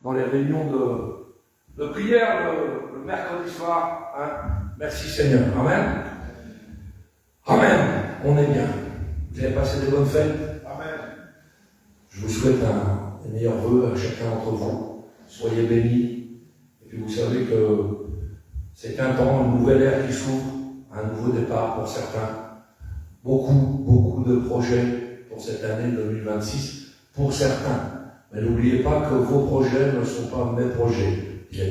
dans les réunions de prière le mercredi soir. Hein. Merci Seigneur. Amen. Amen. On est bien. Vous avez passé des bonnes fêtes. Amen. Je vous souhaite des meilleurs vœux à chacun d'entre vous. Soyez bénis. Et puis vous savez que c'est un temps, une nouvelle ère qui s'ouvre, un nouveau départ pour certains. Beaucoup de projets pour cette année 2026, pour certains. Mais n'oubliez pas que vos projets ne sont pas mes projets, bien.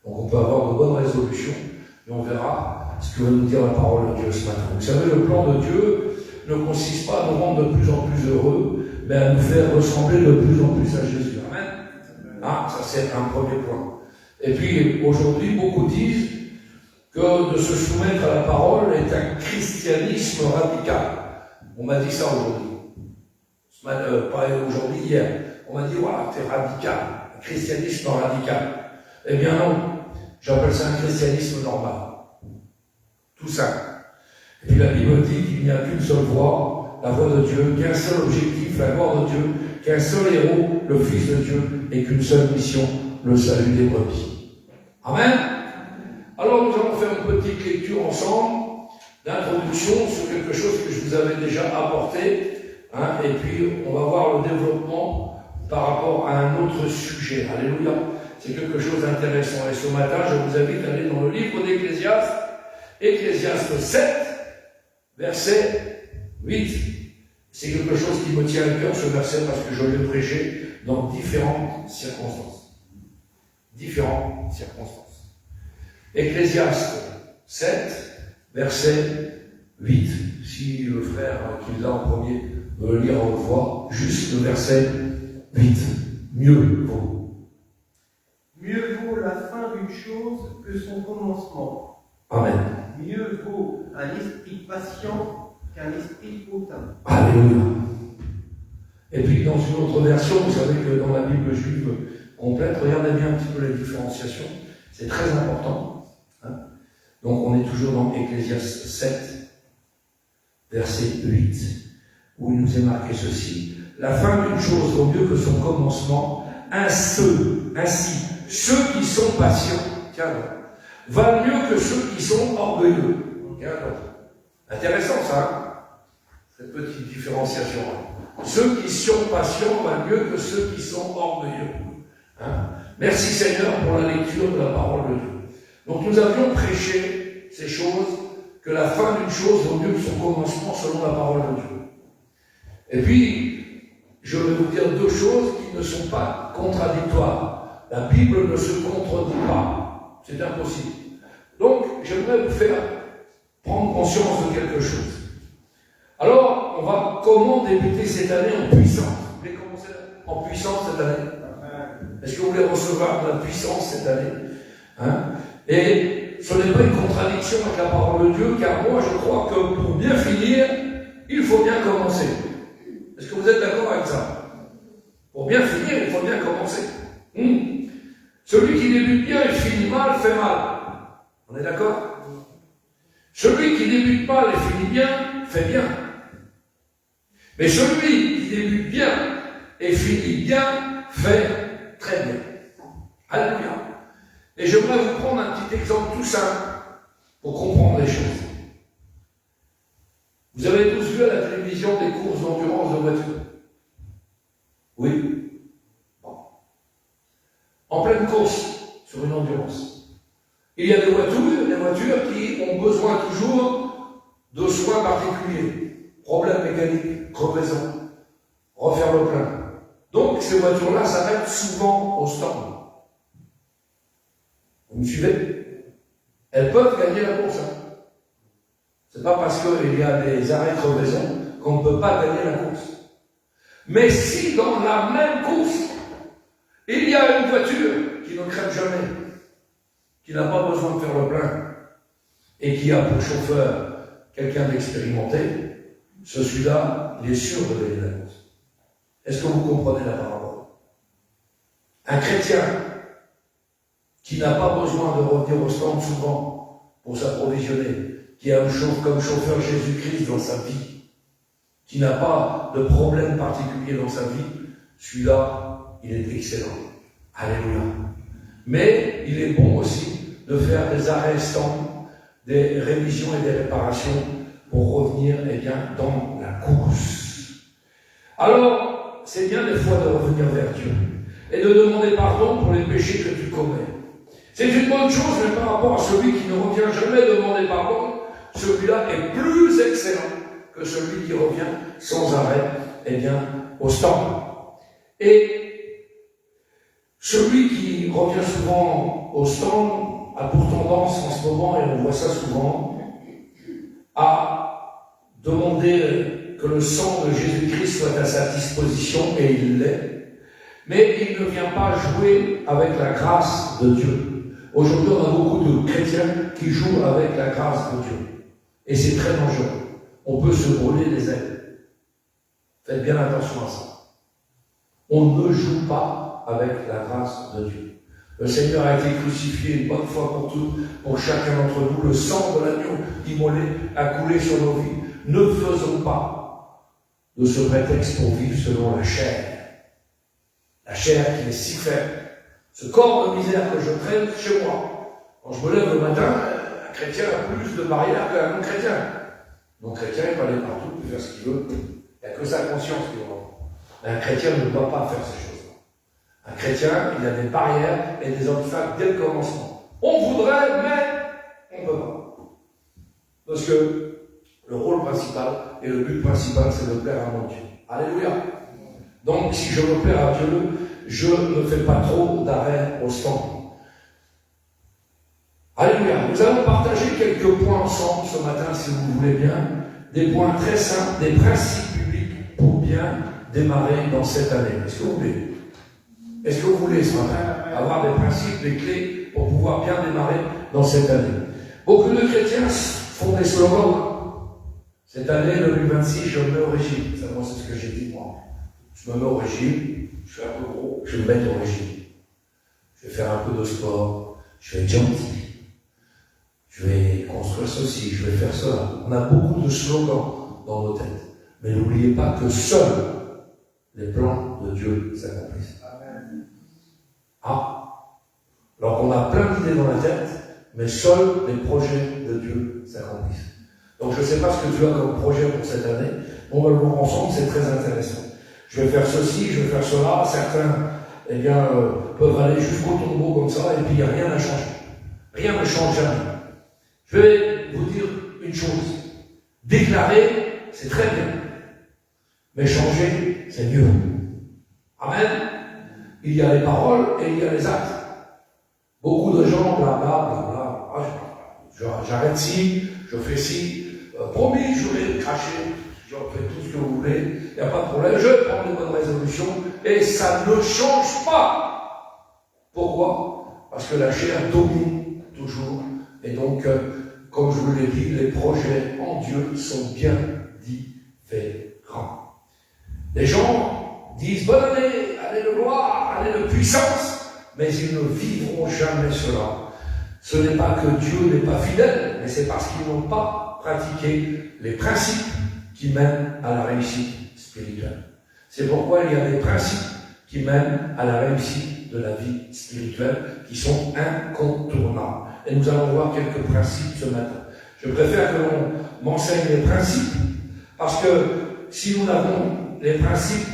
Donc on peut avoir de bonnes résolutions, et on verra ce que va nous dire la parole de Dieu ce matin. Vous savez, le plan de Dieu ne consiste pas à nous rendre de plus en plus heureux, mais à nous faire ressembler de plus en plus à Jésus. Amen. Ah, ça c'est un premier point. Et puis aujourd'hui, beaucoup disent que de se soumettre à la parole est un christianisme radical. On m'a dit ça aujourd'hui. Pas aujourd'hui, hier. On m'a dit, voilà, t'es radical. Un christianisme radical. Eh bien non. J'appelle ça un christianisme normal. Tout simple. Et puis la Bible dit qu'il n'y a qu'une seule voie, la voie de Dieu, qu'un seul objectif, la gloire de Dieu, qu'un seul héros, le Fils de Dieu, et qu'une seule mission, le salut des brebis. Amen. Alors nous allons faire une petite lecture ensemble d'introduction sur quelque chose que je vous avais déjà apporté, hein, et puis on va voir le développement par rapport à un autre sujet. Alléluia. C'est quelque chose d'intéressant. Et ce matin, je vous invite à aller dans le livre d'Ecclésiaste, Ecclésiaste 7, verset 8. C'est quelque chose qui me tient à cœur, ce verset, parce que je l'ai prêché dans différentes circonstances. Différentes circonstances. Ecclésiaste 7, verset 8. Si le frère qui l'a en premier veut le lire en haute voix, juste le verset 8. Mieux vaut. Mieux vaut la fin d'une chose que son commencement. Amen. Mieux vaut un esprit patient qu'un esprit hautain. Alléluia. Et puis dans une autre version, vous savez que dans la Bible juive complète, regardez bien un petit peu les différenciations, c'est très important. Donc on est toujours dans Ecclésiaste 7, verset 8, où il nous est marqué ceci. La fin d'une chose vaut mieux que son commencement. Ainsi, ceux qui sont patients, valent mieux que ceux qui sont orgueilleux. Intéressant ça, hein, cette petite différenciation. Ceux qui sont patients valent mieux que ceux qui sont orgueilleux. Hein. Merci Seigneur pour la lecture de la parole de Dieu. Donc nous avions prêché ces choses, que la fin d'une chose vaut mieux que son commencement selon la parole de Dieu. Et puis, je vais vous dire deux choses qui ne sont pas contradictoires. La Bible ne se contredit pas. C'est impossible. Donc, j'aimerais vous faire prendre conscience de quelque chose. Alors, on va comment débuter cette année en puissance? Vous voulez commencer en puissance cette année? Est-ce que vous voulez recevoir de la puissance cette année? Hein? Et ce n'est pas une contradiction avec la parole de Dieu, car moi je crois que pour bien finir, il faut bien commencer. Est-ce que vous êtes d'accord avec ça? Pour bien finir, il faut bien commencer. Celui qui débute bien et finit mal, fait mal. On est d'accord? Celui qui débute mal et finit bien, fait bien. Mais celui qui débute bien et finit bien, fait très bien. Alléluia. Et j'aimerais vous prendre un petit exemple tout simple pour comprendre les choses. Vous avez tous vu à la télévision des courses d'endurance de voitures? Oui. Bon. En pleine course, sur une endurance. Il y a des voitures qui ont besoin toujours de soins particuliers. Problème mécanique, crevaison, refaire le plein. Donc ces voitures-là s'arrêtent souvent au stand. Vous me suivez? Elles peuvent gagner la course. C'est pas parce qu'il y a des arrêts de crevaison qu'on ne peut pas gagner la course. Mais si dans la même course, il y a une voiture qui ne crève jamais, qui n'a pas besoin de faire le plein, et qui a pour chauffeur quelqu'un d'expérimenté, celui-là, il est sûr de gagner la course. Est-ce que vous comprenez la parole? Un chrétien qui n'a pas besoin de revenir au stand souvent pour s'approvisionner, qui a comme chauffeur Jésus-Christ dans sa vie, qui n'a pas de problème particulier dans sa vie, celui-là, il est excellent. Alléluia. Mais il est bon aussi de faire des arrestants, des révisions et des réparations pour revenir dans la course. Alors, c'est bien des fois de revenir vers Dieu et de demander pardon pour les péchés que tu commets. C'est une bonne chose, mais par rapport à celui qui ne revient jamais demander pardon, celui-là est plus excellent que celui qui revient sans arrêt au stand. Et celui qui revient souvent au stand a pour tendance en ce moment, et on voit ça souvent, à demander que le sang de Jésus-Christ soit à sa disposition, et il l'est, mais il ne vient pas jouer avec la grâce de Dieu. Aujourd'hui, on a beaucoup de chrétiens qui jouent avec la grâce de Dieu. Et c'est très dangereux. On peut se brûler les ailes. Faites bien attention à ça. On ne joue pas avec la grâce de Dieu. Le Seigneur a été crucifié une bonne fois pour toutes, pour chacun d'entre nous. Le sang de l'agneau immolé a coulé sur nos vies. Ne faisons pas de ce prétexte pour vivre selon la chair. La chair qui est si faible. Ce corps de misère que je traîne chez moi. Quand je me lève le matin, un chrétien a plus de barrières qu'un non-chrétien. Non-chrétien, il peut aller partout, il peut faire ce qu'il veut. Il n'y a que sa conscience qui va. Un chrétien ne doit pas faire ces choses-là. Un chrétien, il a des barrières et des obstacles dès le commencement. On voudrait, mais on ne peut pas. Parce que le rôle principal et le but principal, c'est de plaire à mon Dieu. Alléluia. Donc, si je veux plaire à Dieu, je ne fais pas trop d'arrêt au stand. Alléluia. Nous allons partager quelques points ensemble ce matin, si vous voulez bien. Des points très simples, des principes bibliques pour bien démarrer dans cette année. Est-ce que vous voulez? Est-ce que vous voulez ce matin avoir des principes, des clés pour pouvoir bien démarrer dans cette année? Beaucoup de chrétiens font des slogans. Cette année, 2026, je me mets au régime. Ça, moi, c'est ce que j'ai dit, moi. Je me mets au régime, je suis un peu gros, je vais me mettre au régime. Je vais faire un peu de sport, je vais être gentil. Je vais construire ceci, je vais faire cela. On a beaucoup de slogans dans nos têtes. Mais n'oubliez pas que seuls les plans de Dieu s'accomplissent. Ah. Alors qu'on a plein d'idées dans la tête, mais seuls les projets de Dieu s'accomplissent. Donc je ne sais pas ce que tu as comme projet pour cette année. On va le voir ensemble, c'est très intéressant. Je vais faire ceci, je vais faire cela. Certains, peuvent aller jusqu'au tombeau comme ça, et puis il n'y a rien à changer. Rien ne change jamais. Je vais vous dire une chose. Déclarer, c'est très bien. Mais changer, c'est mieux. Amen. Il y a les paroles et il y a les actes. Beaucoup de gens, blablabla, j'arrête ci, je fais ci, promis, je vais cracher, je fais tout ce que vous voulez, il n'y a pas de problème, je prends des bonnes résolutions, et ça ne change pas. Pourquoi? Parce que la chair domine toujours, et donc, comme je vous l'ai dit, les projets en Dieu sont bien différents. Les gens disent bonne année, année de gloire, année de puissance, mais ils ne vivront jamais cela. Ce n'est pas que Dieu n'est pas fidèle, mais c'est parce qu'ils n'ont pas pratiqué les principes qui mènent à la réussite spirituelle. C'est pourquoi il y a des principes qui mènent à la réussite de la vie spirituelle qui sont incontournables. Et nous allons voir quelques principes ce matin. Je préfère que l'on m'enseigne les principes, parce que si nous avons les principes,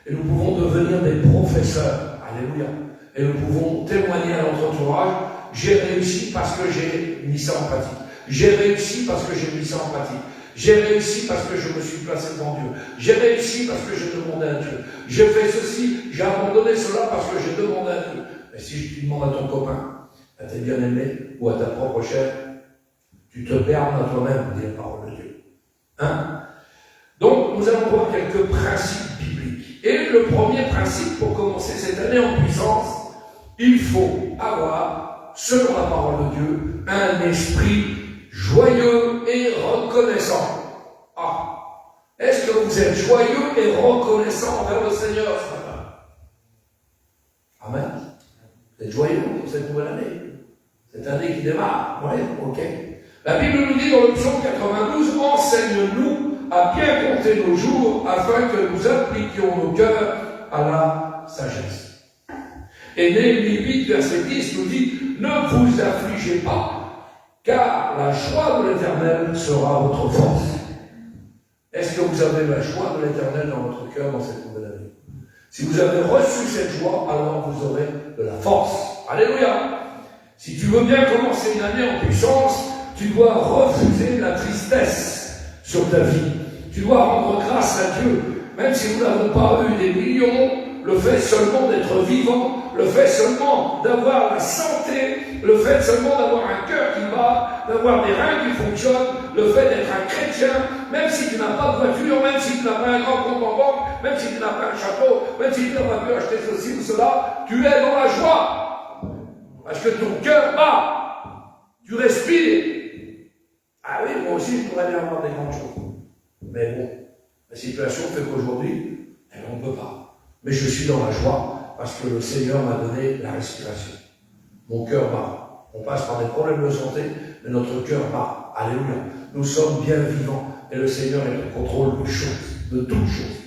et nous pouvons devenir des professeurs, alléluia, et nous pouvons témoigner à notre entourage, j'ai réussi parce que j'ai mis ça en pratique. J'ai réussi parce que j'ai mis ça en pratique. J'ai réussi parce que je me suis placé devant Dieu. J'ai réussi parce que j'ai demandé à Dieu. J'ai fait ceci, j'ai abandonné cela parce que j'ai demandé à Dieu. Mais si tu demandes à ton copain, à tes bien-aimés ou à ta propre chair, tu te bernes à toi-même, dit la parole de Dieu. Hein? Donc, nous allons voir quelques principes bibliques. Et le premier principe, pour commencer cette année en puissance, il faut avoir, selon la parole de Dieu, un esprit joyeux et reconnaissant. Ah! Est-ce que vous êtes joyeux et reconnaissant envers le Seigneur ce matin? Amen. Vous êtes joyeux pour cette nouvelle année? Cette année qui démarre? Oui, ok. La Bible nous dit dans le psaume 92, enseigne-nous à bien compter nos jours afin que nous appliquions nos cœurs à la sagesse. Et Néhémie 8, verset 10 nous dit, ne vous affligez pas, car la joie de l'Éternel sera votre force. Est-ce que vous avez la joie de l'Éternel dans votre cœur dans cette nouvelle année? Si vous avez reçu cette joie, alors vous aurez de la force. Alléluia. Si tu veux bien commencer une année en puissance, tu dois refuser la tristesse sur ta vie. Tu dois rendre grâce à Dieu. Même si nous n'avons pas eu des millions, le fait seulement d'être vivant, le fait seulement d'avoir la santé, le fait seulement d'avoir un cœur qui bat, d'avoir des reins qui fonctionnent, le fait d'être un chrétien, même si tu n'as pas de voiture, même si tu n'as pas un grand compte en banque, même si tu n'as pas un château, même si tu n'as pas pu acheter ceci ou cela, tu es dans la joie. Parce que ton cœur bat. Tu respires. Ah oui, moi aussi je pourrais bien avoir des grandes choses. Mais bon, la situation fait qu'aujourd'hui, on ne peut pas. Mais je suis dans la joie parce que le Seigneur m'a donné la respiration. Mon cœur bat. On passe par des problèmes de santé, mais notre cœur bat. Alléluia. Nous sommes bien vivants et le Seigneur est au contrôle de choses, de toutes choses.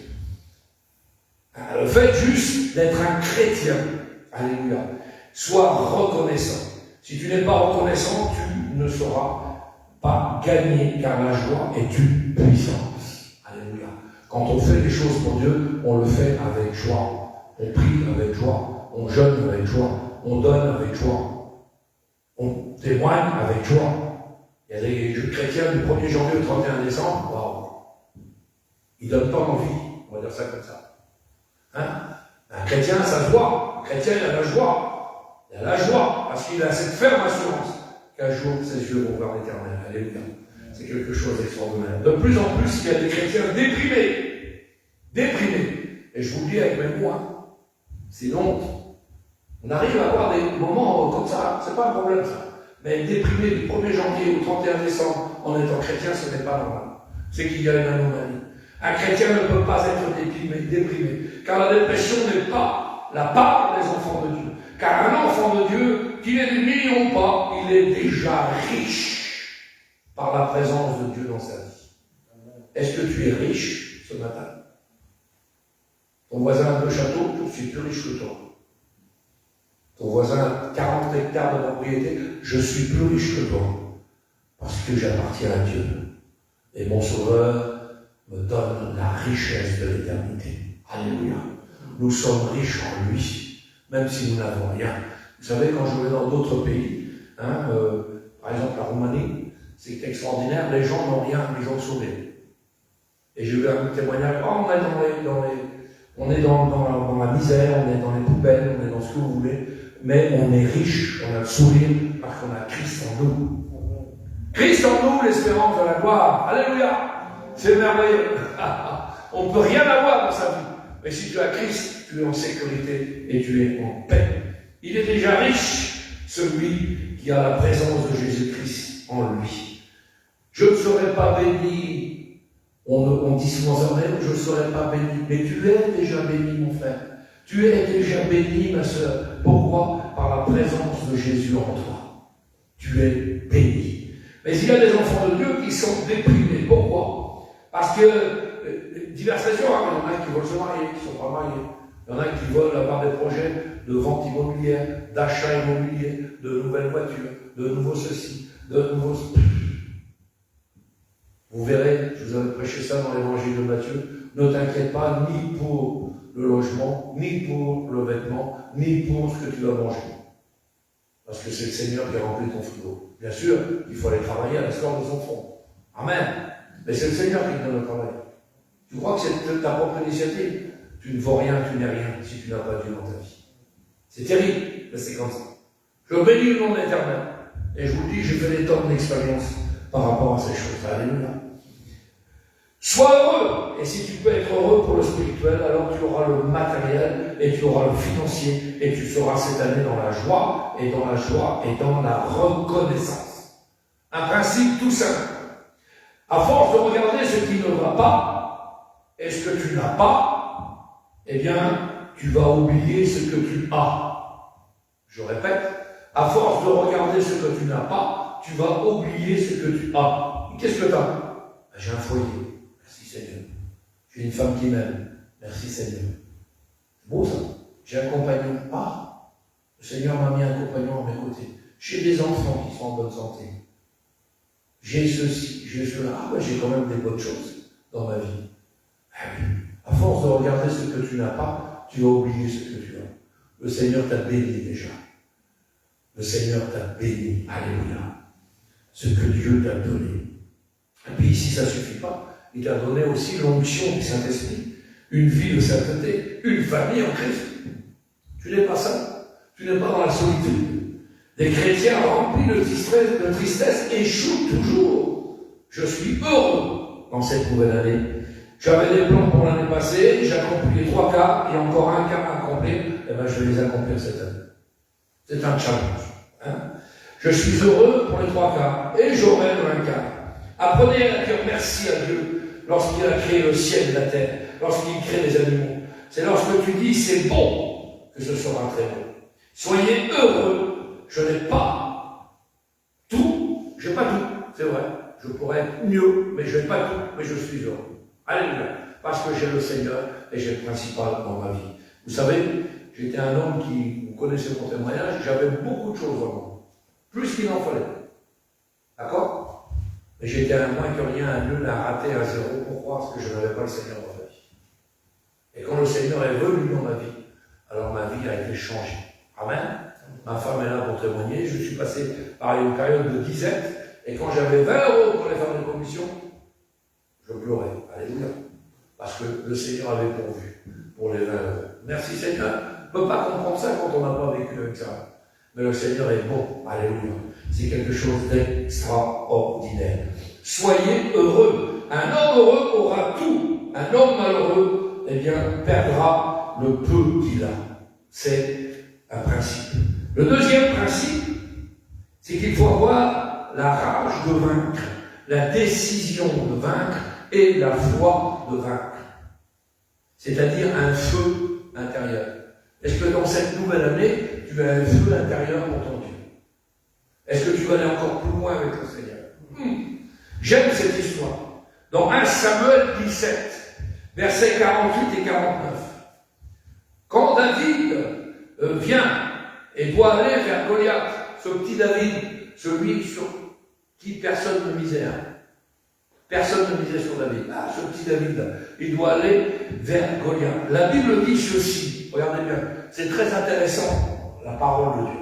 Le fait juste d'être un chrétien, alléluia, sois reconnaissant. Si tu n'es pas reconnaissant, tu ne sauras pas gagner, car la joie est une puissance. Alléluia. Quand on fait des choses pour Dieu, on le fait avec joie. On prie avec joie, on jeûne avec joie, on donne avec joie, on témoigne avec joie. Il y a des chrétiens du 1er janvier au 31 décembre, waouh, ils ne donnent pas envie, on va dire ça comme ça. Hein? Un chrétien, ça se voit. Un chrétien, il a la joie. Il a la joie, parce qu'il a cette ferme assurance qu'un jour, ses yeux vont voir l'Éternel. Alléluia. C'est quelque chose d'extraordinaire. De plus en plus, il y a des chrétiens déprimés. Déprimés. Et je vous le dis avec mes mots, hein. Sinon, on arrive à avoir des moments comme ça, c'est pas un problème ça. Mais être déprimé du 1er janvier au 31 décembre en étant chrétien, ce n'est pas normal. C'est qu'il y a une anomalie. Un chrétien ne peut pas être déprimé, car la dépression n'est pas la part des enfants de Dieu. Car un enfant de Dieu, qu'il ait des millions ou pas, il est déjà riche par la présence de Dieu dans sa vie. Est-ce que tu es riche ce matin? Ton voisin a 2 châteaux, je suis plus riche que toi. Ton voisin a 40 hectares de propriété, je suis plus riche que toi. Parce que j'appartiens à Dieu. Et mon Sauveur me donne la richesse de l'éternité. Alléluia. Nous sommes riches en lui, même si nous n'avons rien. Vous savez, quand je vais dans d'autres pays, par exemple la Roumanie, c'est extraordinaire, les gens n'ont rien, ils ont sauvé. Et j'ai eu un témoignage, on est dans la misère, on est dans les poubelles, on est dans ce que vous voulez, mais on est riche, on a le sourire, parce qu'on a Christ en nous. Christ en nous, l'espérance de la gloire. Alléluia. C'est merveilleux. On ne peut rien avoir dans sa vie. Mais si tu as Christ, tu es en sécurité et tu es en paix. Il est déjà riche, celui qui a la présence de Jésus-Christ en lui. Je ne serai pas béni. On dit souvent ça, je ne serai pas béni. Mais tu es déjà béni, mon frère. Tu es déjà béni, ma soeur. Pourquoi? Par la présence de Jésus en toi. Tu es béni. Mais il y a des enfants de Dieu qui sont déprimés. Pourquoi? Parce que diverses raisons. Il y en a qui veulent se marier, qui ne sont pas mariés. Il y en a qui veulent avoir des projets de vente immobilière, d'achat immobilier, de nouvelles voitures, de nouveaux ceci, de nouveaux... Vous verrez, je vous avais prêché ça dans l'évangile de Matthieu, ne t'inquiète pas ni pour le logement, ni pour le vêtement, ni pour ce que tu vas manger. Parce que c'est le Seigneur qui a rempli ton frigo. Bien sûr, il faut aller travailler à l'espoir de son front. Amen. Mais c'est le Seigneur qui te donne le travail. Tu crois que c'est ta propre initiative? Tu ne vaux rien, tu n'es rien si tu n'as pas Dieu dans ta vie. C'est terrible, mais c'est comme ça. Je bénis le nom de l'Éternel. Et je vous dis, j'ai fait des tonnes d'expérience par rapport à ces choses. Alléluia. Sois heureux. Et si tu peux être heureux pour le spirituel, alors tu auras le matériel et tu auras le financier et tu seras cette année dans la joie et dans la reconnaissance. Un principe tout simple. À force de regarder ce qui ne va pas et ce que tu n'as pas, eh bien, tu vas oublier ce que tu as. Je répète, à force de regarder ce que tu n'as pas, tu vas oublier ce que tu as. Qu'est-ce que tu as? J'ai un foyer. Merci Seigneur. J'ai une femme qui m'aime. Merci Seigneur. C'est beau ça. J'ai un compagnon. Ah, Le Seigneur m'a mis un compagnon à mes côtés. J'ai des enfants qui sont en bonne santé. J'ai ceci, j'ai cela. Ah ben j'ai quand même des bonnes choses dans ma vie. Ah oui. À force de regarder ce que tu n'as pas, tu vas oublier ce que tu as. Le Seigneur t'a béni déjà. Le Seigneur t'a béni. Alléluia. Ce que Dieu t'a donné. Et puis ici, ça ne suffit pas. Il t'a donné aussi l'onction du Saint-Esprit. Une vie de sainteté. Une famille en Christ. Tu n'es pas ça. Tu n'es pas dans la solitude. Les chrétiens remplis de tristesse échouent toujours. Je suis heureux dans cette nouvelle année. J'avais des plans pour l'année passée, j'ai accompli les 3 quarts, et encore un quart à accomplir, et bien je vais les accomplir cette année. C'est un challenge. Hein? Je suis heureux pour les 3 quarts, et j'aurai le 1 quart. Apprenez à dire merci à Dieu lorsqu'il a créé le ciel et la terre, lorsqu'il crée les animaux. C'est lorsque tu dis c'est bon que ce sera très bon. Soyez heureux. Je n'ai pas tout, j'ai pas tout, c'est vrai. Je pourrais être mieux, mais je n'ai pas tout, mais je suis heureux. Alléluia. Parce que j'ai le Seigneur et j'ai le principal dans ma vie. Vous savez, j'étais un homme qui, vous connaissez mon témoignage, j'avais beaucoup de choses en moi. Plus qu'il n'en fallait. D'accord? Mais j'étais un moins que rien, un nul, un raté, un zéro pour croire que je n'avais pas le Seigneur dans ma vie. Et quand le Seigneur est venu dans ma vie, alors ma vie a été changée. Amen. Ma femme est là pour témoigner. Je suis passé par une période de disette, et quand j'avais 20 € pour les faire des commissions, je pleurais. Alléluia. Parce que le Seigneur avait pourvu pour les 20 €. Merci Seigneur. On ne peut pas comprendre ça quand on n'a pas vécu avec ça. Mais le Seigneur est bon. Alléluia. C'est quelque chose d'extraordinaire. Soyez heureux. Un homme heureux aura tout. Un homme malheureux, eh bien, perdra le peu qu'il a. C'est un principe. Le deuxième principe, c'est qu'il faut avoir la rage de vaincre, la décision de vaincre et la foi de vaincre. C'est-à-dire un feu intérieur. Est-ce que dans cette nouvelle année, tu as un feu intérieur pour ton Dieu? Est-ce que tu vas aller encore plus loin avec le Seigneur? J'aime cette histoire. Dans 1 Samuel 17, versets 48 et 49. Quand David vient et doit aller vers Goliath, ce petit David, celui sur qui personne ne misait. Personne ne misait sur David. Ah, ce petit David, il doit aller vers Goliath. La Bible dit ceci, regardez bien, c'est très intéressant, la parole de Dieu.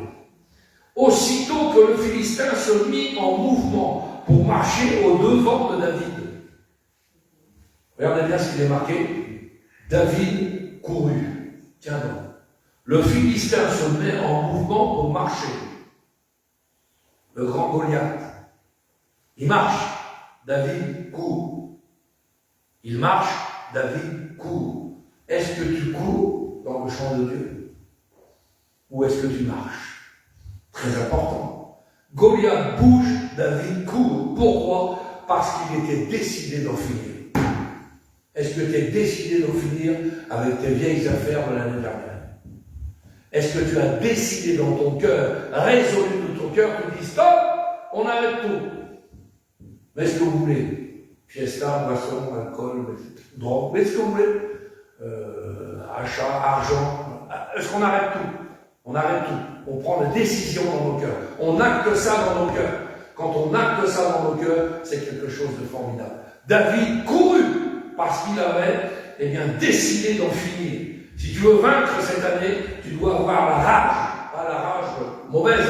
Aussitôt que le Philistin se mit en mouvement pour marcher au devant de David. Regardez bien ce qu'il est marqué. David courut. Tiens donc. Le Philistin se met en mouvement pour marcher. Le grand Goliath. Il marche. David court. Il marche. David court. Est-ce que tu cours dans le champ de Dieu? Ou est-ce que tu marches? Très important. Goliath bouge, David court. Pourquoi? Parce qu'il était décidé d'en finir. Est-ce que tu es décidé d'en finir avec tes vieilles affaires de l'année dernière? Est-ce que tu as décidé dans ton cœur, résolu de ton cœur, tu dis stop, on arrête tout. Mais ce que vous voulez, fiesta, boisson, alcool, drogue, mais ce que vous voulez, achat, argent, est-ce qu'on arrête tout? On arrête tout. On prend des décisions dans nos cœurs. On acte ça dans nos cœurs. Quand on acte ça dans nos cœurs, c'est quelque chose de formidable. David courut parce qu'il avait décidé d'en finir. Si tu veux vaincre cette année, tu dois avoir la rage, pas la rage mauvaise,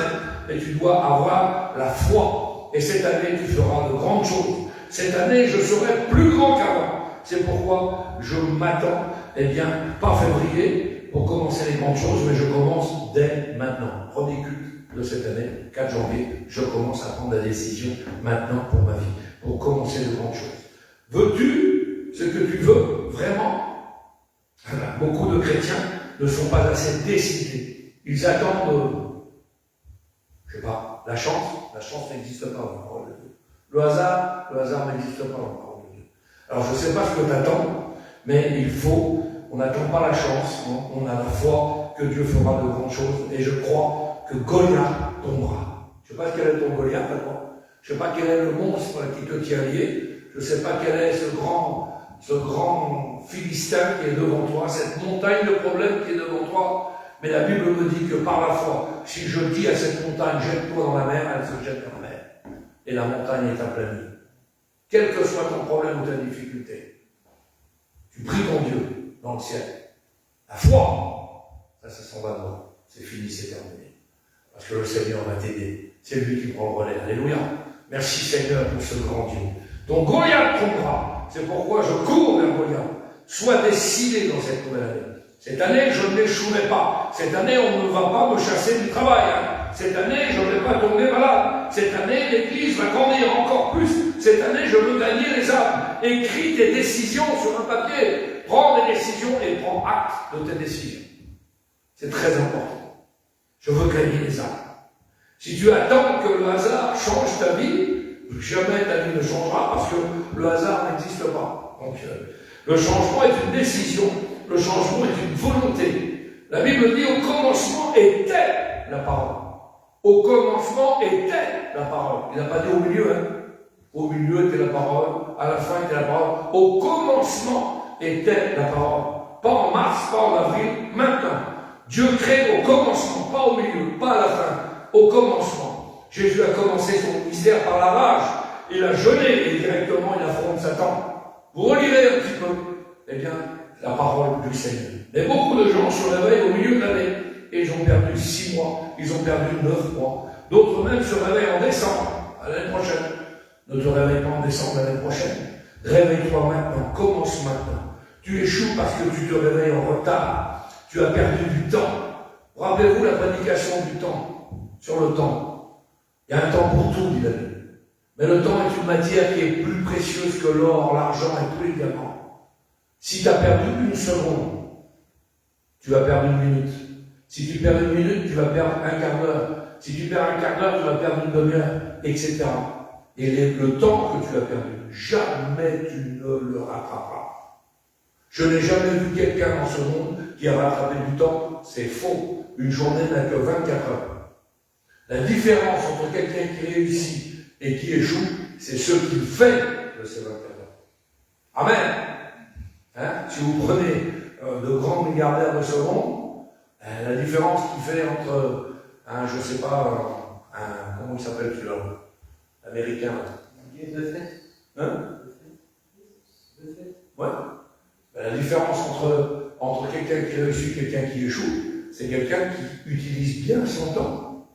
mais tu dois avoir la foi. Et cette année, tu feras de grandes choses. Cette année, je serai plus grand qu'avant. C'est pourquoi je m'attends, pas février, pour commencer les grandes choses, mais je commence dès maintenant. Premier culte de cette année, 4 janvier, je commence à prendre la décision maintenant pour ma vie, pour commencer de grandes choses. Veux-tu ce que tu veux vraiment? Beaucoup de chrétiens ne sont pas assez décidés. Ils attendent, la chance. La chance n'existe pas dans la parole de Dieu. Le hasard n'existe pas dans la parole de Dieu. Alors je ne sais pas ce que tu attends, mais on n'attend pas la chance, on a la foi que Dieu fera de grandes choses, et je crois que Goliath tombera. Je ne sais pas quel est ton Goliath à toi. Je ne sais pas quel est le monstre qui te tient lié. Je ne sais pas quel est ce grand Philistin qui est devant toi, cette montagne de problèmes qui est devant toi. Mais la Bible me dit que par la foi, si je dis à cette montagne, jette-toi dans la mer, elle se jette dans la mer. Et la montagne est aplanie. Quel que soit ton problème ou ta difficulté, tu pries ton Dieu dans le ciel. La foi, ça s'en va de moi. C'est fini, c'est terminé. Parce que le Seigneur va t'aider. C'est lui qui prend le relais. Alléluia. Merci Seigneur pour ce grand Dieu. Donc Goliath tombera. C'est pourquoi je cours vers Goliath. Sois décidé dans cette nouvelle année. Cette année, je ne m'échouerai pas. Cette année, on ne va pas me chasser du travail. Cette année, je ne vais pas tomber malade. Cette année, l'Église va grandir encore plus. Cette année, je veux gagner les âmes. Écris tes décisions sur un papier. Prends des décisions et prends acte de tes décisions. C'est très important. Je veux gagner les âmes. Si tu attends que le hasard change ta vie, jamais ta vie ne changera parce que le hasard n'existe pas. Donc, le changement est une décision. Le changement est une volonté. La Bible dit au commencement était la parole. Au commencement était la parole. Il n'a pas dit au milieu. Au milieu était la parole. À la fin était la parole. Au commencement était la parole. Pas en mars, pas en avril, maintenant. Dieu crée au commencement, pas au milieu, pas à la fin. Au commencement. Jésus a commencé son ministère par la rage. Il a jeûné et directement il affronte Satan. Vous relirez un petit peu. Eh bien, la parole du Seigneur. Mais beaucoup de gens se réveillent au milieu de l'année et ils ont perdu 6 mois, ils ont perdu 9 mois. D'autres même se réveillent en décembre, à l'année prochaine. Ne te réveille pas en décembre l'année prochaine. Réveille-toi maintenant, commence maintenant. Tu échoues parce que tu te réveilles en retard. Tu as perdu du temps. Rappelez-vous la prédication du temps, sur le temps. Il y a un temps pour tout, dit la Bible. Mais le temps est une matière qui est plus précieuse que l'or, l'argent et tous les diamants. Si tu as perdu une seconde, tu vas perdre une minute. Si tu perds une minute, tu vas perdre un quart d'heure. Si tu perds un quart d'heure, tu vas perdre une demi-heure, etc. Et le temps que tu as perdu, jamais tu ne le rattraperas. Je n'ai jamais vu quelqu'un dans ce monde qui a rattrapé du temps. C'est faux. Une journée n'a que 24 heures. La différence entre quelqu'un qui réussit et qui échoue, c'est ce qu'il fait de ces 24 heures. Amen. Si vous prenez de grands milliardaires de ce monde, la différence qu'il fait entre je ne sais pas, comment il s'appelle celui-là, l'américain. Ouais. La différence entre quelqu'un qui réussit et quelqu'un qui échoue, c'est quelqu'un qui utilise bien son temps.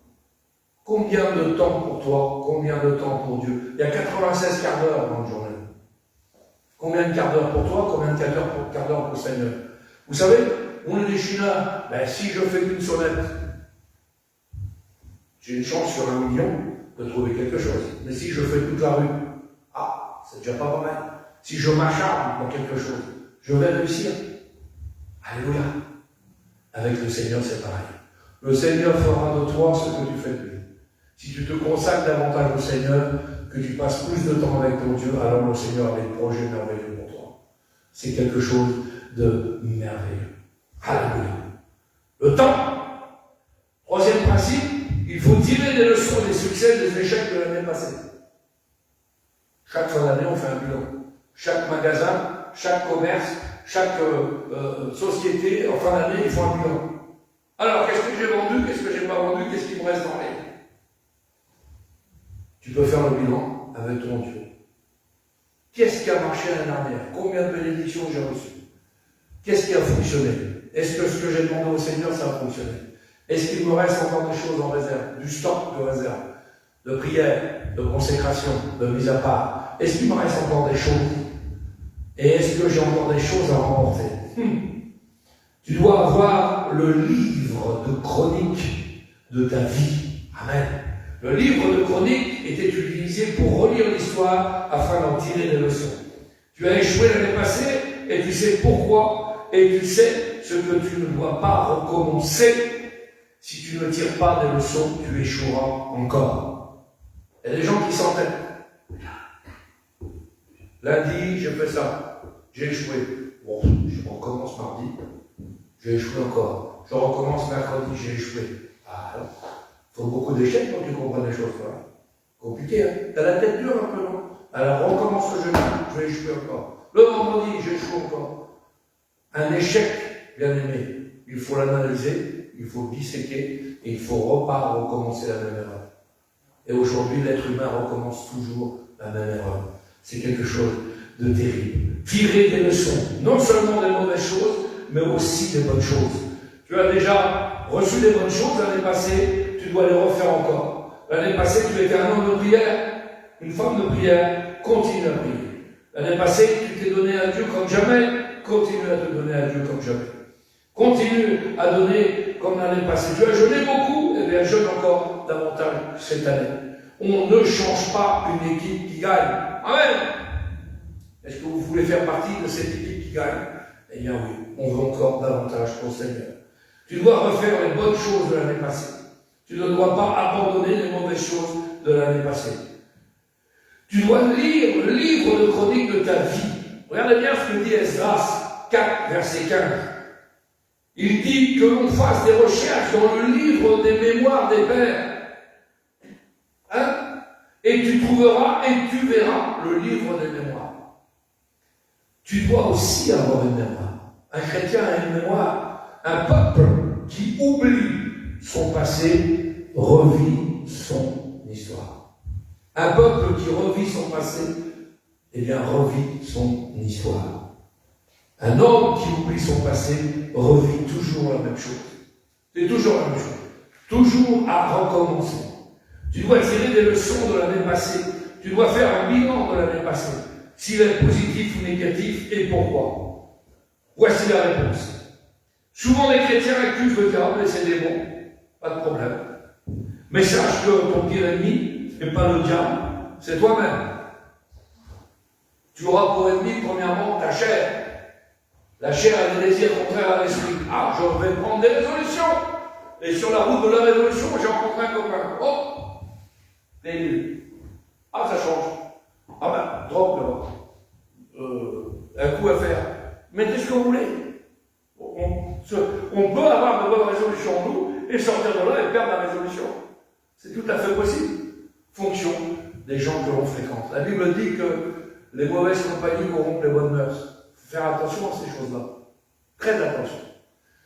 Combien de temps pour toi? Combien de temps pour Dieu? Il y a 96 quarts d'heure dans une journée. Combien de quarts d'heure pour toi? Combien de quarts d'heure pour le Seigneur? Vous savez, on est des Chinois. Si je fais qu'une sonnette, j'ai une chance sur 1 million de trouver quelque chose. Mais si je fais toute la rue, c'est déjà pas mal. Si je m'acharne dans quelque chose, je vais réussir. Alléluia. Avec le Seigneur, c'est pareil. Le Seigneur fera de toi ce que tu fais de lui. Si tu te consacres davantage au Seigneur, que tu passes plus de temps avec ton Dieu, alors le Seigneur a des projets merveilleux pour toi. C'est quelque chose de merveilleux. Alléluia. Le temps. Troisième principe, il faut tirer des leçons des succès, des échecs de l'année passée. Chaque fin d'année, on fait un bilan. Chaque magasin, chaque commerce, chaque société, en fin d'année, ils font un bilan. Alors, qu'est-ce que j'ai vendu, qu'est-ce que j'ai pas vendu, qu'est-ce qui me reste dans les... Tu peux faire le bilan avec ton Dieu. Qu'est-ce qui a marché l'année dernière? Combien de bénédictions j'ai reçues? Qu'est-ce qui a fonctionné? Est-ce que ce que j'ai demandé au Seigneur, ça a fonctionné? Est-ce qu'il me reste encore des choses en réserve? Du stock de réserve, de prière, de consécration, de mise à part? Est-ce qu'il me reste encore des choses? Et est-ce que j'ai encore des choses à remporter? Tu dois avoir le livre de chronique de ta vie. Amen. Le livre de chronique était utilisé pour relire l'histoire afin d'en tirer des leçons. Tu as échoué l'année passée et tu sais pourquoi et tu sais ce que tu ne dois pas recommencer. Si tu ne tires pas des leçons, tu échoueras encore. Il y a des gens qui s'entêtent. Lundi, j'ai fait ça. J'ai échoué. Bon, je recommence mardi. J'ai échoué encore. Je recommence mercredi. J'ai échoué. Alors, il faut beaucoup d'échecs pour que tu comprennes les choses. Voilà. Compliqué, hein? T'as la tête dure un peu, non? Alors, recommence le jeudi. Je vais échouer encore. Le vendredi, j'échoue encore. Un échec, bien aimé, il faut l'analyser, il faut disséquer et il faut recommencer la même erreur. Et aujourd'hui, l'être humain recommence toujours la même erreur. C'est quelque chose de terrible. Tirer des leçons, non seulement des mauvaises choses, mais aussi des bonnes choses. Tu as déjà reçu des bonnes choses l'année passée, tu dois les refaire encore. L'année passée, tu étais un homme de prière, une femme de prière, continue à prier. L'année passée, tu t'es donné à Dieu comme jamais, continue à te donner à Dieu comme jamais. Continue à donner comme l'année passée. Tu as jeûné beaucoup, et bien jeûne encore davantage cette année. On ne change pas une équipe qui gagne. Amen. Est-ce que vous voulez faire partie de cette équipe qui gagne? Eh bien oui, on veut encore davantage pour le Seigneur. Tu dois refaire les bonnes choses de l'année passée. Tu ne dois pas abandonner les mauvaises choses de l'année passée. Tu dois lire le livre de chronique de ta vie. Regardez bien ce que dit Esdras 4, verset 15. Il dit que l'on fasse des recherches dans le livre des mémoires des pères. Hein? Et tu trouveras et tu verras le livre des mémoires. Tu dois aussi avoir une mémoire. Un chrétien a une mémoire. Un peuple qui oublie son passé revit son histoire. Un peuple qui revit son passé, eh bien, revit son histoire. Un homme qui oublie son passé revit toujours la même chose. C'est toujours la même chose. Toujours à recommencer. Tu dois tirer des leçons de l'année passée. Tu dois faire un bilan de l'année passée. S'il est positif ou négatif et pourquoi. Voici la réponse. Souvent les chrétiens accusent le diable et c'est des bons. Pas de problème. Mais sache que ton pire ennemi n'est pas le diable, c'est toi-même. Tu auras pour ennemi premièrement ta chair. La chair a des désirs contraires à l'esprit. Ah, je vais prendre des résolutions. Et sur la route de la résolution, j'ai rencontré un copain. Oh, t'es nul. Ah, ça change. Ah ben, drogue, un coup à faire. Mettez ce que vous voulez. On peut avoir de bonnes résolutions en nous et sortir de là et perdre la résolution. C'est tout à fait possible. Fonction des gens que l'on fréquente. La Bible dit que les mauvaises compagnies corrompent les bonnes mœurs. Il faut faire attention à ces choses-là. Très attention.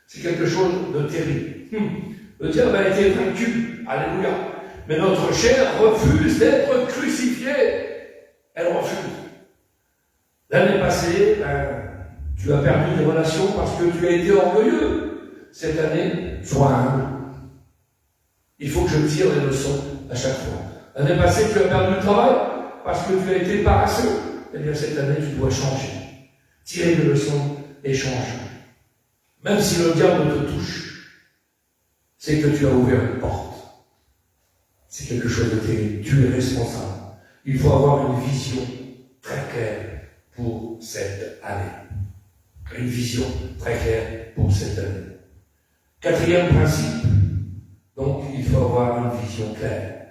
C'est quelque chose de terrible. Le diable a été vaincu. Alléluia. Mais notre chair refuse d'être crucifiée. Elle refuse. L'année passée, tu as perdu des relations parce que tu as été orgueilleux. Cette année, sois humble. Il faut que je tire les leçons à chaque fois. L'année passée, tu as perdu le travail parce que tu as été paresseux. Eh bien, cette année, tu dois changer. Tirer des leçons et changer. Même si le diable te touche, c'est que tu as ouvert une porte. C'est quelque chose de terrible. Tu es responsable. Il faut avoir une vision très claire pour cette année. Une vision très claire pour cette année. Quatrième principe. Donc, il faut avoir une vision claire.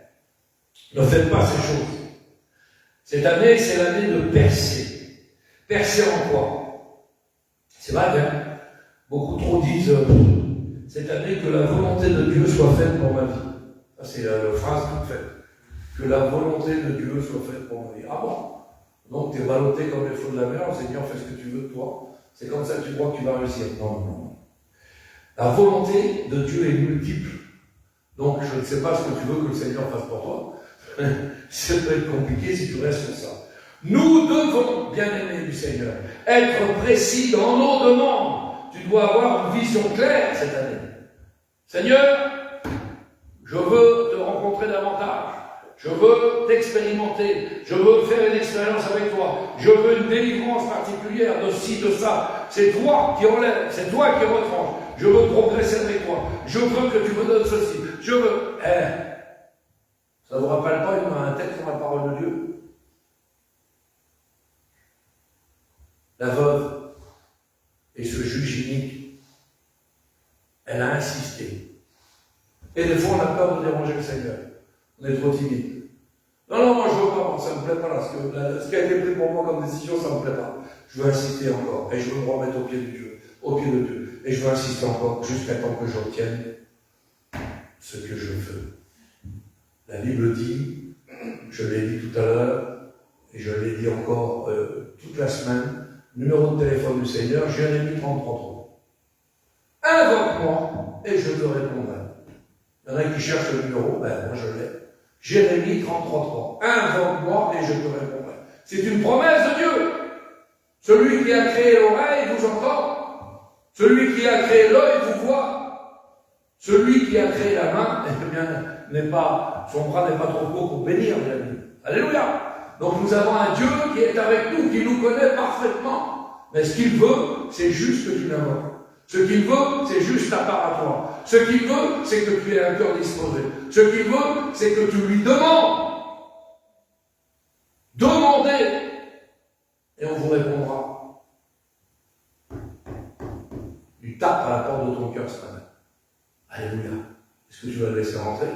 Ne faites pas ces choses. Cette année, c'est l'année de percer. Percer en quoi? C'est vague, hein? Beaucoup trop disent cette année que la volonté de Dieu soit faite pour ma vie. Ça, c'est la phrase toute faite. Que la volonté de Dieu soit faite pour ma vie. Ah bon? Donc, tu es ballotté comme les flots de la mer, le Seigneur fait ce que tu veux de toi. C'est comme ça que tu crois que tu vas réussir. Non, non, non. La volonté de Dieu est multiple. Donc, je ne sais pas ce que tu veux que le Seigneur fasse pour toi. Ça peut être compliqué si tu restes sur ça. Nous devons, bien-aimés du Seigneur, être précis dans nos demandes. Tu dois avoir une vision claire cette année. Seigneur, je veux te rencontrer davantage. Je veux t'expérimenter. Je veux faire une expérience avec toi. Je veux une délivrance particulière de ci, de ça. C'est toi qui enlèves. C'est toi qui retranches. Je veux progresser avec toi. Je veux que tu me donnes ceci. Je veux. Ça ne vous rappelle pas un texte sur la parole de Dieu? La veuve et ce juge inique, elle a insisté. Et des fois, on a peur de déranger le Seigneur. On est trop timide. Non, moi je veux pas, ça ne me plaît pas là. Ce qui a été pris pour moi comme décision, ça ne me plaît pas. Je veux insister encore. Et je veux me remettre au pied de Dieu. Et je veux insister encore jusqu'à temps que j'obtienne ce que je veux. La Bible dit, je l'ai dit tout à l'heure, et je l'ai dit encore toute la semaine, numéro de téléphone du Seigneur, Jérémie 33. Invoque-moi et je te répondrai. Il y en a qui cherchent le numéro, moi je l'ai. Jérémie 33:3. Invoque-moi et je te répondrai. C'est une promesse de Dieu. Celui qui a créé l'oreille vous entend. Celui qui a créé l'œil vous voit. Celui qui a créé la main, son bras n'est pas trop court pour bénir, mes amis. Alléluia. Donc nous avons un Dieu qui est avec nous, qui nous connaît parfaitement. Mais ce qu'il veut, c'est juste que tu l'invoques. Ce qu'il veut, c'est juste ta part à toi. Ce qu'il veut, c'est que tu aies un cœur disposé. Ce qu'il veut, c'est que tu lui demandes. Demandez, et on vous répondra. Tu tapes à la porte de ton cœur ce matin. Alléluia. Est-ce que tu vas le laisser rentrer?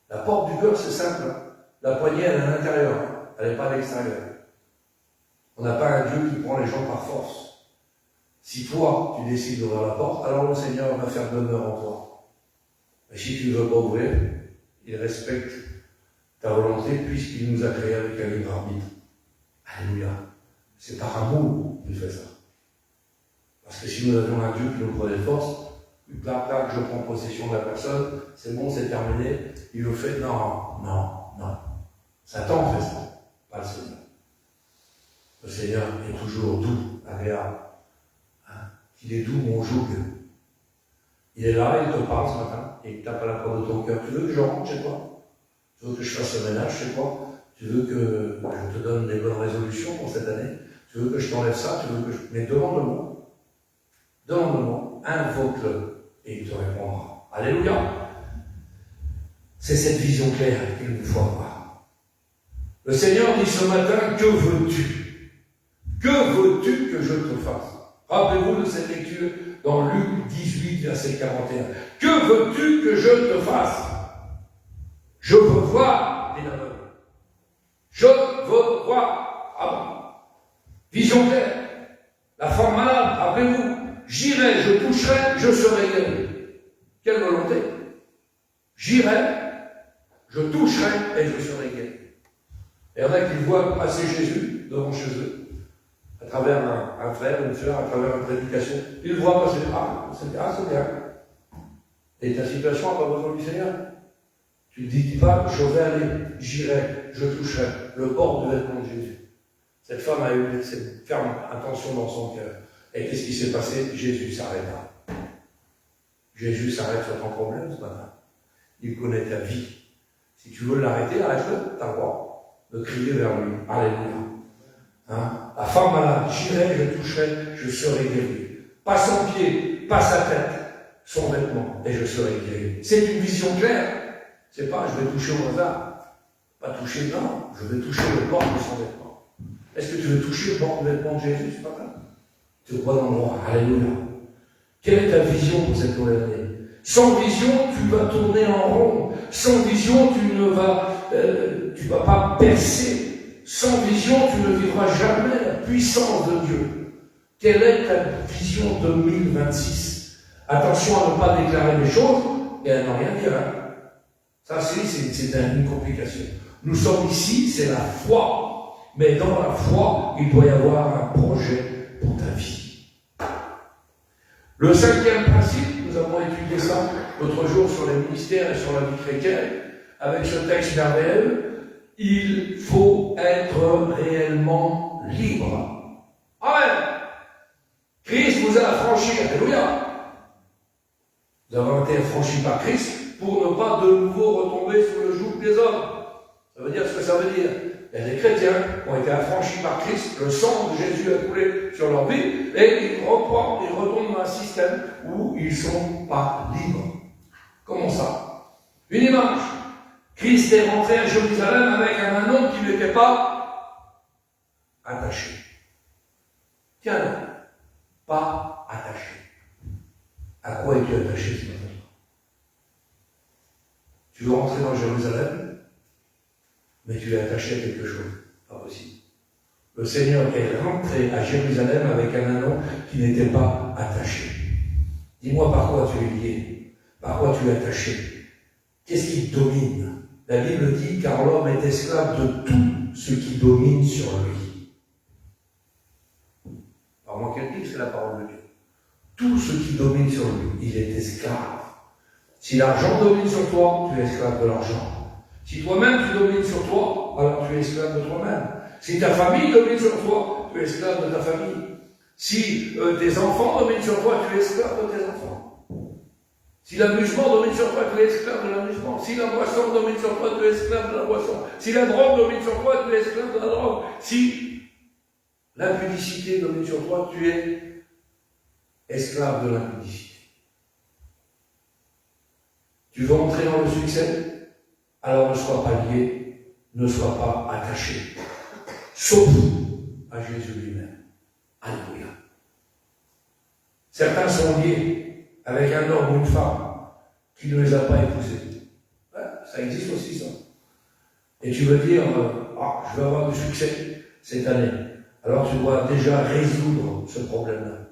La porte du cœur, c'est simple. La poignée, elle est à l'intérieur. Elle n'est pas à l'extérieur. On n'a pas un Dieu qui prend les gens par force. Si toi, tu décides d'ouvrir la porte, alors le Seigneur va faire demeure en toi. Mais si tu ne veux pas ouvrir, il respecte ta volonté puisqu'il nous a créés avec un libre arbitre. Alléluia. C'est par amour qu'il fait ça. Parce que si nous avions un Dieu qui nous prenait de force, clac, je prends possession de la personne, c'est bon, c'est terminé, il le fait, non. Satan fait ça, pas le Seigneur. Le Seigneur est toujours doux, agréable. Il est doux, mon joug. Il est là, il te parle ce matin, et il tape à la porte de ton cœur. Tu veux que je rentre chez toi? Tu veux que je fasse le ménage chez toi? Tu veux que je te donne des bonnes résolutions pour cette année? Tu veux que je t'enlève ça? Tu veux que je... Mais demande-le-moi. Demande-le-moi. Invoque-le, et il te répondra. Alléluia. C'est cette vision claire qu'il nous faut avoir. Le Seigneur dit ce matin, que veux-tu? Que veux-tu que je te fasse? Rappelez-vous de cette lecture dans Luc 18, verset 41. Que veux-tu que je te fasse? Je veux voir, dit l'aveugle. Je veux voir. Ah bon. Vision claire. La femme malade, rappelez-vous. J'irai, je toucherai, je serai guéri. Quelle volonté? J'irai, je toucherai et je serai guéri. Et il y en a qui voient passer Jésus devant chez eux. À travers un frère, une sœur, à travers une prédication, il le voit passer. C'est bien. Et ta situation n'a pas besoin du Seigneur. Tu te dis pas, je vais aller, j'irai, je toucherai le bord du vêtement de Jésus. Cette femme a eu cette ferme intention dans son cœur. Et qu'est-ce qui s'est passé? Jésus s'arrêta. Jésus s'arrête sur ton problème ce matin. Il connaît ta vie. Si tu veux l'arrêter, arrête-le, t'as le droit de crier vers lui. Alléluia. La femme malade, j'irai, je toucherai, je serai guéri. Pas son pied, pas sa tête, son vêtement, et je serai guéri. C'est une vision claire. C'est pas, je vais toucher au hasard. Pas toucher, non, je vais toucher le bord de son vêtement. Est-ce que tu veux toucher le bord du vêtement de Jésus ce matin? Tu es au bon endroit. Alléluia. Quelle est ta vision pour cette nouvelle année? Sans vision, tu vas tourner en rond. Sans vision, tu vas pas percer. Sans vision, tu ne vivras jamais la puissance de Dieu. Quelle est ta vision 2026? Attention à ne pas déclarer des choses et à ne rien dire. Ça, c'est une complication. Nous sommes ici, c'est la foi. Mais dans la foi, il doit y avoir un projet pour ta vie. Le cinquième principe, nous avons étudié ça l'autre jour sur les ministères et sur la vie chrétienne, avec ce texte merveilleux. Il faut être réellement libre. Amen. Christ vous a affranchi. Alléluia. Nous avons été affranchis par Christ pour ne pas de nouveau retomber sous le joug des hommes. Ça veut dire ce que ça veut dire. Il y a des chrétiens qui ont été affranchis par Christ, le sang de Jésus a coulé sur leur vie, et ils retombent dans un système où ils ne sont pas libres. Comment ça? Une image. Christ est rentré à Jérusalem avec un anneau qui n'était pas attaché. Tiens, pas attaché. À quoi es-tu attaché ce matin? Tu veux rentrer dans Jérusalem, mais tu es attaché à quelque chose. Pas possible. Le Seigneur est rentré à Jérusalem avec un anneau qui n'était pas attaché. Dis-moi par quoi tu es lié, par quoi tu es attaché. Qu'est-ce qui te domine? La Bible dit, car l'homme est esclave de tout ce qui domine sur lui. Alors moi, qu'elle dit, c'est la parole de Dieu. tout ce qui domine sur lui, il est esclave. Si l'argent domine sur toi, tu es esclave de l'argent. Si toi-même tu domines sur toi, alors tu es esclave de toi-même. Si ta famille domine sur toi, tu es esclave de ta famille. Si tes enfants dominent sur toi, tu es esclave de tes enfants. Si l'amusement domine sur toi, tu es esclave de l'amusement. Si la boisson domine sur toi, tu es esclave de la boisson. Si la drogue domine sur toi, tu es esclave de la drogue. Si l'impudicité domine sur toi, tu es esclave de l'impudicité. Tu veux entrer dans le succès? Alors ne sois pas lié, ne sois pas attaché. Sauf à Jésus lui-même. Alléluia. Certains sont liés avec un homme ou une femme qui ne les a pas épousés. Ouais, ça existe aussi, ça. Et tu veux dire, je veux avoir du succès cette année. Alors tu dois déjà résoudre ce problème-là.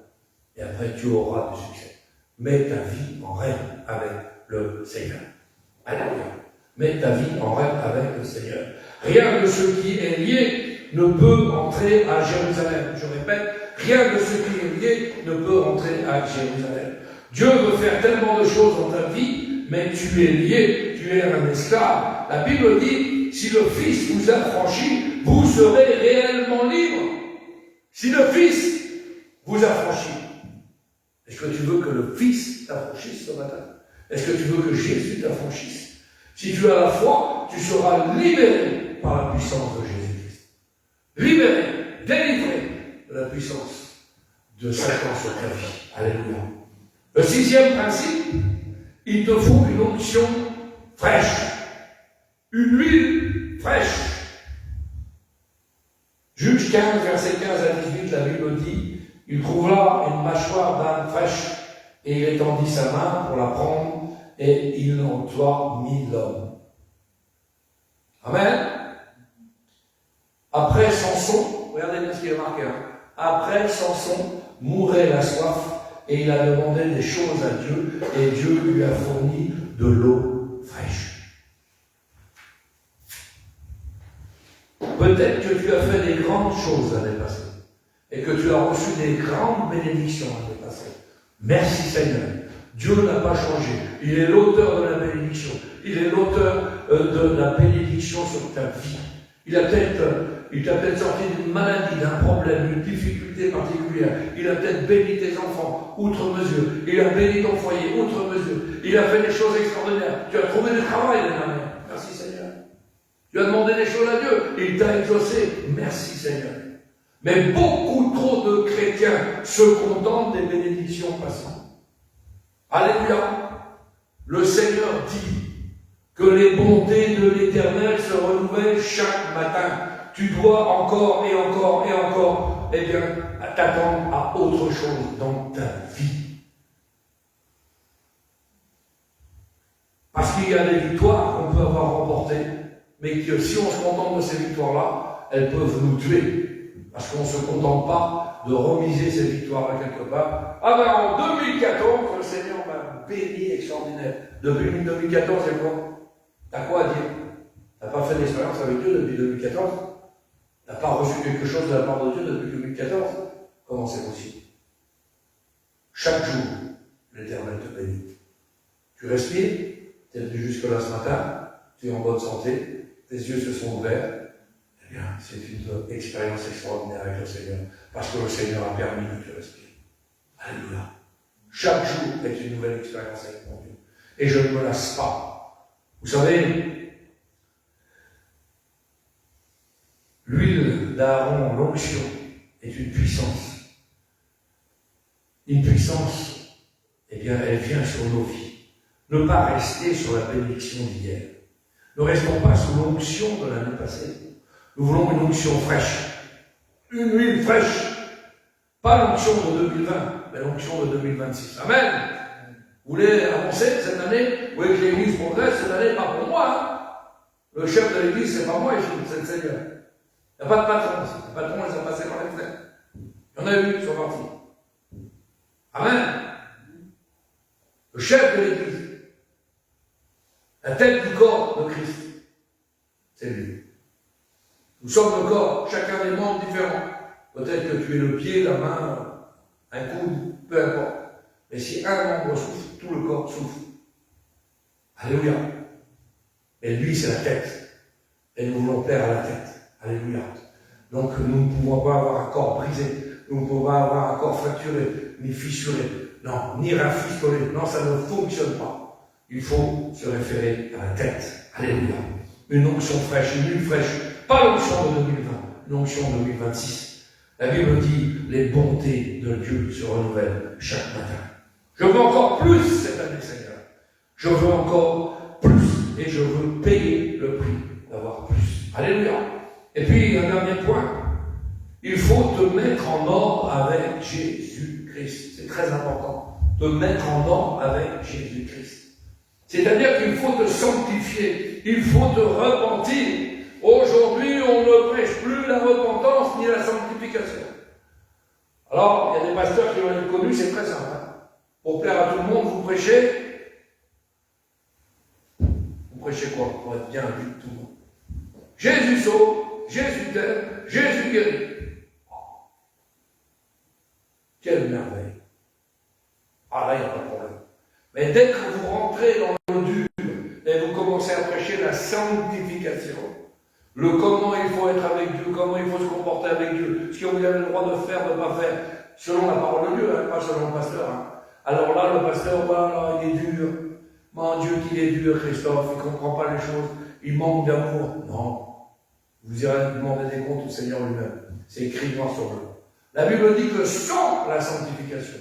Et après tu auras du succès. Mets ta vie en règle avec le Seigneur. Alléluia. Mets ta vie en règle avec le Seigneur. Rien de ce qui est lié ne peut entrer à Jérusalem. Je répète, rien de ce qui est lié ne peut entrer à Jérusalem. Dieu veut faire tellement de choses dans ta vie, mais tu es lié, tu es un esclave. La Bible dit, si le Fils vous affranchit, vous serez réellement libre. Si le Fils vous affranchit. Est-ce que tu veux que le Fils t'affranchisse ce matin? Est-ce que tu veux que Jésus t'affranchisse? Si tu as la foi, tu seras libéré par la puissance de Jésus-Christ. Libéré, délivré de la puissance de Satan sur ta vie. Alléluia. Le 6e principe, il te faut une onction fraîche. Une huile fraîche. Juge 15, verset 15 à 18, la Bible dit, il trouva une mâchoire d'âne fraîche et il étendit sa main pour la prendre et il emploie 1000 hommes. Amen. Après Samson, regardez bien ce qui est marqué, après Samson mourait la soif et il a demandé des choses à Dieu et Dieu lui a fourni de l'eau fraîche. Peut-être que tu as fait des grandes choses l'année passée et que tu as reçu des grandes bénédictions l'année passée. Merci Seigneur. Dieu n'a pas changé. Il est l'auteur de la bénédiction. Il est l'auteur de la bénédiction sur ta vie. Il t'a peut-être sorti d'une maladie, d'un problème, d'une difficulté particulière. Il a peut-être béni tes enfants, outre mesure. Il a béni ton foyer, outre mesure. Il a fait des choses extraordinaires. Tu as trouvé du travail l'année dernière. Merci Seigneur. Tu as demandé des choses à Dieu. Il t'a exaucé. Merci Seigneur. Mais beaucoup trop de chrétiens se contentent des bénédictions passantes. Alléluia. Le Seigneur dit que les bontés de l'Éternel se renouvellent chaque matin. Tu dois encore et encore et encore, t'attendre à autre chose dans ta vie. Parce qu'il y a des victoires qu'on peut avoir remportées, mais que si on se contente de ces victoires-là, elles peuvent nous tuer. Parce qu'on ne se contente pas de remiser ces victoires-là quelque part. En 2014, le Seigneur m'a béni extraordinaire. Depuis 2014, c'est quoi? T'as quoi à dire? T'as pas fait d'expérience avec Dieu depuis 2014? T'as pas reçu quelque chose de la part de Dieu depuis 2014? Comment c'est possible? Chaque jour, l'Éternel te bénit. Tu respires, tu es venu jusque-là ce matin, tu es en bonne santé, tes yeux se sont ouverts. Eh bien, c'est une expérience extraordinaire avec le Seigneur, parce que le Seigneur a permis que tu respires. Alléluia. Chaque jour est une nouvelle expérience avec mon Dieu. Et je ne me lasse pas. Vous savez, l'huile d'Aaron, l'onction, est une puissance. Une puissance, eh bien, elle vient sur nos vies. Ne pas rester sur la bénédiction d'hier. Ne restons pas sous l'onction de l'année passée. Nous voulons une onction fraîche. Une huile fraîche. Pas l'onction de 2020, mais l'onction de 2026. Amen. Vous voulez avancer cette année? Vous voulez que l'Église progresse cette année? Pas pour moi. Le chef de l'Église, c'est pas moi, c'est le Seigneur. Il n'y a pas de patron. Les patrons, ils sont passés par les fenêtres. Il y en a eu qui sont partis. Amen. Le chef de l'Église, la tête du corps de Christ, c'est lui. Nous sommes le corps, chacun des membres différents. Peut-être que tu es le pied, la main, un coude, peu importe. Mais si un membre souffre, tout le corps souffre. Alléluia. Et lui, c'est la tête. Et nous voulons plaire à la tête. Alléluia. Donc nous ne pouvons pas avoir un corps brisé. Nous ne pouvons pas avoir un corps fracturé, ni fissuré. Non, ni rafistolé. Non, ça ne fonctionne pas. Il faut se référer à la tête. Alléluia. Une onction fraîche, une huile fraîche. Pas l'onction de 2020, l'onction de 2026. La Bible dit, les bontés de Dieu se renouvellent chaque matin. Je veux encore plus cette année, Seigneur. Je veux encore plus et je veux payer le prix d'avoir plus. Alléluia. Et puis, un dernier point. Il faut te mettre en ordre avec Jésus-Christ. C'est très important. Te mettre en ordre avec Jésus-Christ. C'est-à-dire qu'il faut te sanctifier. Il faut te repentir. Aujourd'hui, on ne prêche plus la repentance ni la sanctification. Alors, il y a des pasteurs qui ont été connus, c'est très simple. Hein. Pour plaire à tout le monde, vous prêchez. Vous prêchez quoi? Pour être bien vu de tout le monde. Jésus sauve, Jésus t'aime, Jésus guérit. Oh. Quelle merveille. Ah là, il n'y a pas de problème. Mais dès que vous rentrez dans le dur et vous commencez à prêcher la sanctification, le comment il faut être avec Dieu, comment il faut se comporter avec Dieu, ce que vous avez le droit de faire, de ne pas faire, selon la parole de Dieu, hein, pas selon le pasteur. Hein. Alors là, le pasteur, voilà, il est dur. Mon Dieu, qu'il est dur, Christophe, il ne comprend pas les choses, il manque d'amour. Non. Vous irez demander des comptes au Seigneur lui-même. C'est écrit noir sur blanc. La Bible dit que sans la sanctification,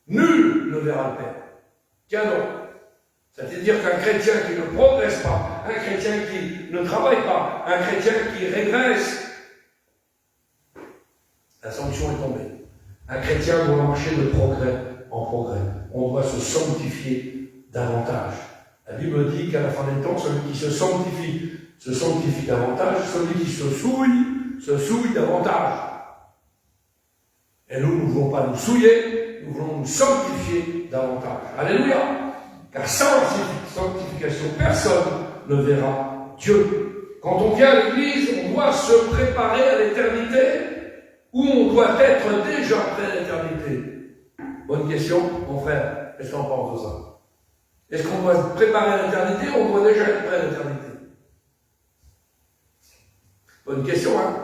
nul ne verra le Père. Tiens donc. C'est-à-dire qu'un chrétien qui ne progresse pas, un chrétien qui ne travaille pas, un chrétien qui régresse, la sanction est tombée. Un chrétien doit marcher de progrès en progrès. On doit se sanctifier davantage. La Bible dit qu'à la fin des temps, celui qui se sanctifie davantage, celui qui se souille davantage. Et nous ne voulons pas nous souiller, nous voulons nous sanctifier davantage. Alléluia! Car sans sanctification, personne ne verra Dieu. Quand on vient à l'église, on doit se préparer à l'éternité ou on doit être déjà prêt à l'éternité. Bonne question, mon frère. Qu'est-ce qu'on pense de ça? Est-ce qu'on doit se préparer à l'éternité ou on doit déjà être prêt à l'éternité? Bonne question, hein?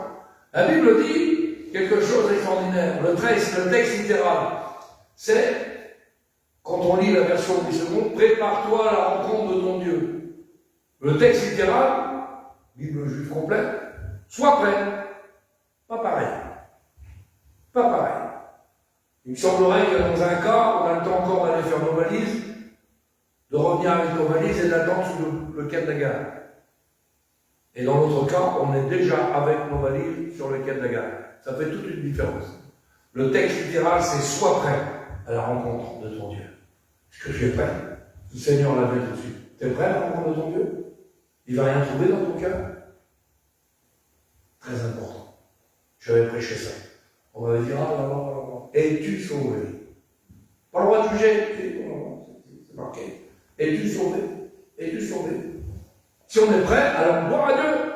La Bible dit quelque chose d'extraordinaire. Le texte littéral, c'est, quand on lit la version 10 secondes, prépare-toi à la rencontre de ton Dieu. Le texte littéral, Bible juive complète, sois prêt. Pas pareil. Pas pareil. Il me semblerait que dans un cas, on a le temps encore d'aller faire nos valises, de revenir avec nos valises et d'attendre sur le quai de la gare. Et dans l'autre cas, on est déjà avec nos valises sur le quai de la gare. Ça fait toute une différence. Le texte littéral, c'est sois prêt à la rencontre de ton Dieu. Est-ce que tu es prêt? Le Seigneur l'a dit tout de suite. Tu es prêt à la rencontre de ton Dieu? Il ne va rien trouver dans ton cœur? Très important. J'avais prêché ça. On m'avait dit, ah là là là là, es-tu sauvé? Pas le droit de juger. C'est marqué. Es-tu sauvé? Es-tu sauvé? Si on est prêt, alors gloire à Dieu.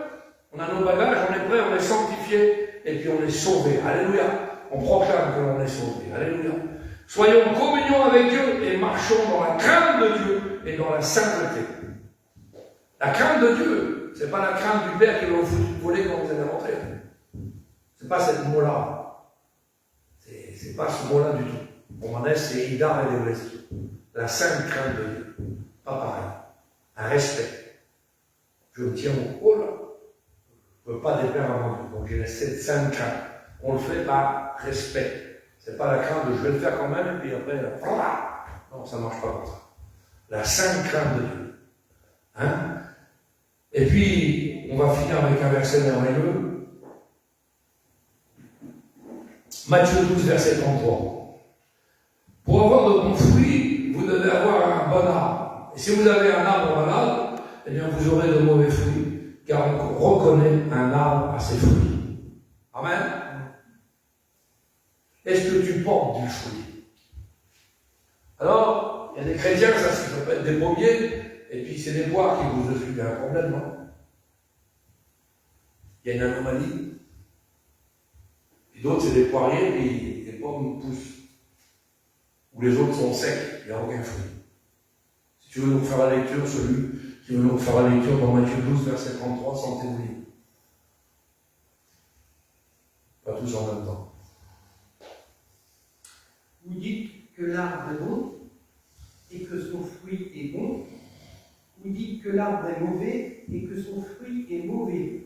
On a nos bagages, on est prêt, on est sanctifié, et puis on est sauvé. Alléluia. On proclame que l'on est sauvé. Alléluia. Soyons en communion avec Dieu et marchons dans la crainte de Dieu et dans la sainteté. La crainte de Dieu, c'est pas la crainte du Père qui va vous voler quand vous allez rentrer. C'est pas cette mot-là. C'est pas ce mot-là du tout. Romanès, c'est Idar et Lévesque. La sainte crainte de Dieu. Pas pareil. Un respect. Je me tiens au oh là. Je ne veux pas déplaire à mon Dieu. Donc j'ai cette sainte crainte. On le fait par respect. C'est pas la crainte de je vais le faire quand même, et puis après, non, ça ne marche pas comme ça. La sainte crainte de Dieu. Hein? Et puis, on va finir avec un verset merveilleux. Matthieu 12, verset 33. Pour avoir de bons fruits, vous devez avoir un bon arbre. Et si vous avez un arbre malade, eh bien vous aurez de mauvais fruits, car on reconnaît un arbre à ses fruits. Amen. Est-ce que tu portes du fruit? Alors, il y a des chrétiens, ça peut être des pommiers, et puis c'est des poires qui poussent dessus. Il y a un problème, non? Il y a une anomalie. Et d'autres, c'est des poiriers, puis les pommes poussent. où les autres sont secs, il n'y a aucun fruit. Si tu veux nous faire la lecture, celui qui veut nous faire la lecture dans Matthieu 12, verset 33, sentez-vous libre. Pas tous en même temps. Vous dites que l'arbre est bon et que son fruit est bon. Vous dites que l'arbre est mauvais et que son fruit est mauvais.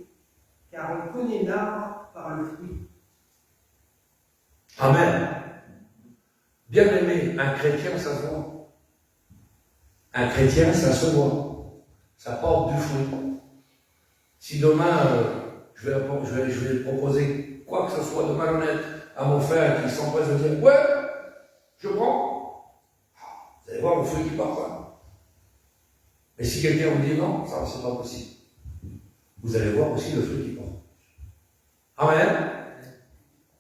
Car on connaît l'arbre par le fruit. Amen. Bien aimé, un chrétien, ça se voit. Un chrétien, ça se voit. Ça porte du fruit. Si demain, je vais proposer quoi que ce soit de malhonnête à mon frère qui s'empresse de dire « Ouais, je prends », vous allez voir le fruit qui part. Mais si quelqu'un vous dit « Non, ça c'est pas possible », vous allez voir aussi le fruit qui part. Amen.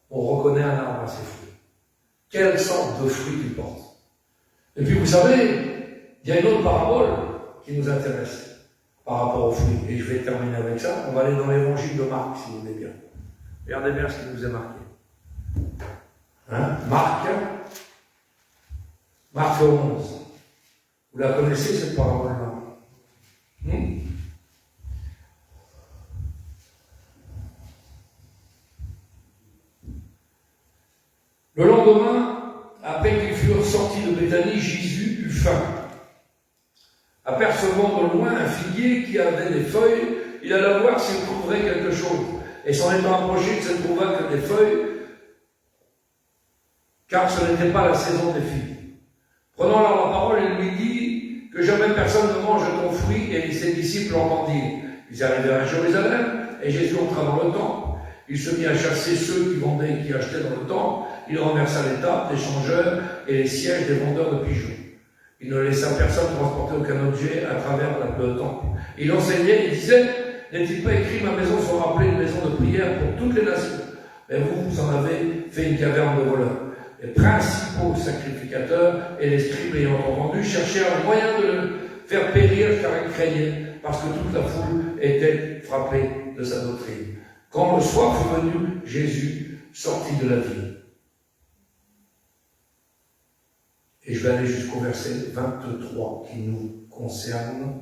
On reconnaît un arbre à ses fruits. Quelle sorte de fruit il porte. Et puis vous savez, il y a une autre parabole qui nous intéresse par rapport aux fruits. Et je vais terminer avec ça. On va aller dans l'évangile de Marc, si vous voulez bien. Regardez bien ce qui nous est marqué. Hein? Marc 11. Vous la connaissez, cette parabole-là? Le lendemain, après qu'ils furent sortis de Béthanie, Jésus eut faim. Apercevant de loin un figuier qui avait des feuilles, il alla voir s'il trouverait quelque chose. Et s'en étant approché, il ne trouva que des feuilles, car ce n'était pas la saison des figues. Prenant alors la parole, il lui dit que jamais personne ne mange ton fruit, et ses disciples l'entendirent. Ils arrivèrent à Jérusalem, et Jésus entra dans le temple. Il se mit à chasser ceux qui vendaient et qui achetaient dans le temple. Il renversa les tables des changeurs et les sièges des vendeurs de pigeons. Il ne laissa personne transporter aucun objet à travers le temple. Il enseignait et disait, n'est-il pas écrit, ma maison sera appelée une maison de prière pour toutes les nations? Mais vous en avez fait une caverne de voleurs. Les principaux sacrificateurs et les scribes ayant entendu cherchèrent un moyen de le faire périr car ils craignaient, parce que toute la foule était frappée de sa doctrine. Quand le soir fut venu, Jésus sortit de la ville. Et je vais aller jusqu'au verset 23 qui nous concerne.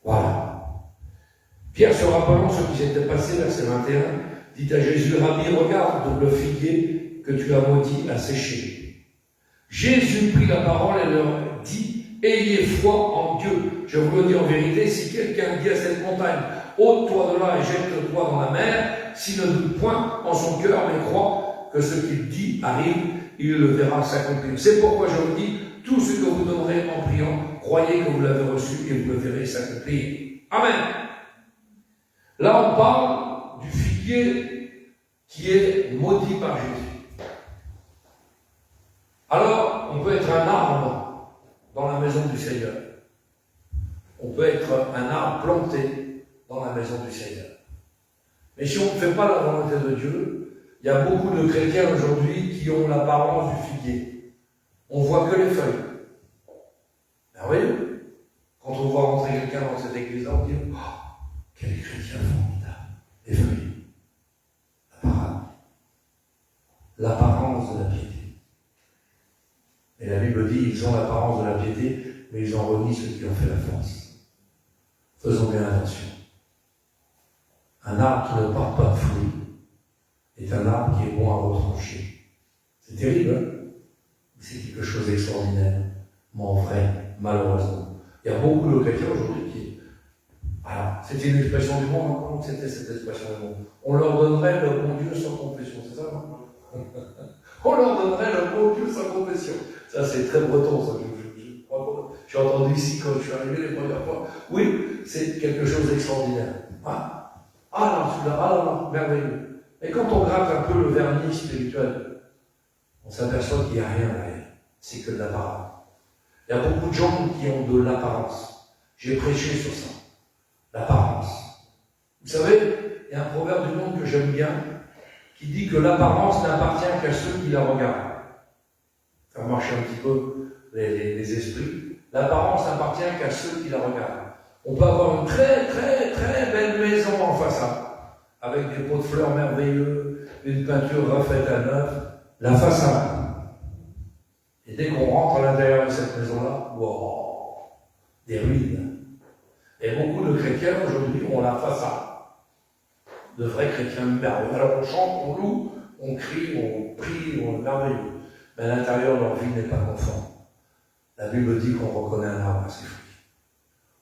Voilà. Pierre, se rappelant ce qui s'était passé, verset 21, dit à Jésus, Rabbi, regarde le figuier que tu as maudit a séché. Jésus prit la parole et leur dit, ayez foi en Dieu. Je vous le dis en vérité, si quelqu'un dit à cette montagne, ôte-toi de là et jette-toi dans la mer, s'il ne doute point en son cœur, mais croit que ce qu'il dit arrive, il le verra s'accomplir. C'est pourquoi je vous dis, tout ce que vous demanderez en priant, croyez que vous l'avez reçu et vous le verrez s'accomplir. Amen. Là, on parle du figuier qui est maudit par Jésus. Alors, on peut être un arbre dans la maison du Seigneur. On peut être un arbre planté dans la maison du Seigneur. Mais si on ne fait pas la volonté de Dieu, il y a beaucoup de chrétiens aujourd'hui qui ont l'apparence du figuier. On voit que les feuilles. Merveilleux. Quand on voit rentrer quelqu'un dans cette église-là, on dit « Oh, quel chrétien formidable !» Les feuilles. L'apparence de la piété. Et la Bible dit, ils ont l'apparence de la piété, mais ils en renient ceux qui ont fait la force. Faisons bien attention. Un arbre qui ne porte pas de fruits est un arbre qui est bon à retrancher. C'est terrible, hein? C'est quelque chose d'extraordinaire, mais en vrai, malheureusement. Il y a beaucoup de chrétiens aujourd'hui qui... Voilà, c'était une expression du monde, comment c'était cette expression du monde? On leur donnerait le bon Dieu sans confession, c'est ça, non? On leur donnerait le bon Dieu sans confession. Ça, c'est très breton, ça. J'ai entendu ici quand je suis arrivé les premières fois. Oui, c'est quelque chose d'extraordinaire. Ah, merveilleux. Et quand on gratte un peu le vernis spirituel, on s'aperçoit qu'il n'y a rien derrière. C'est que de l'apparence. Il y a beaucoup de gens qui ont de l'apparence. J'ai prêché sur ça. L'apparence. Vous savez, il y a un proverbe du monde que j'aime bien qui dit que l'apparence n'appartient qu'à ceux qui la regardent. Faire marcher un petit peu les esprits. L'apparence n'appartient qu'à ceux qui la regardent. On peut avoir une très très très belle maison en façade, avec des pots de fleurs merveilleux, une peinture refaite à neuf, la façade. Et dès qu'on rentre à l'intérieur de cette maison-là, wow, des ruines. Et beaucoup de chrétiens aujourd'hui ont la façade. De vrais chrétiens merveilleux. Alors on chante, on loue, on crie, on prie, on est merveilleux. Mais à l'intérieur, leur vie n'est pas conforme. La Bible dit qu'on reconnaît un arbre à ses fruits.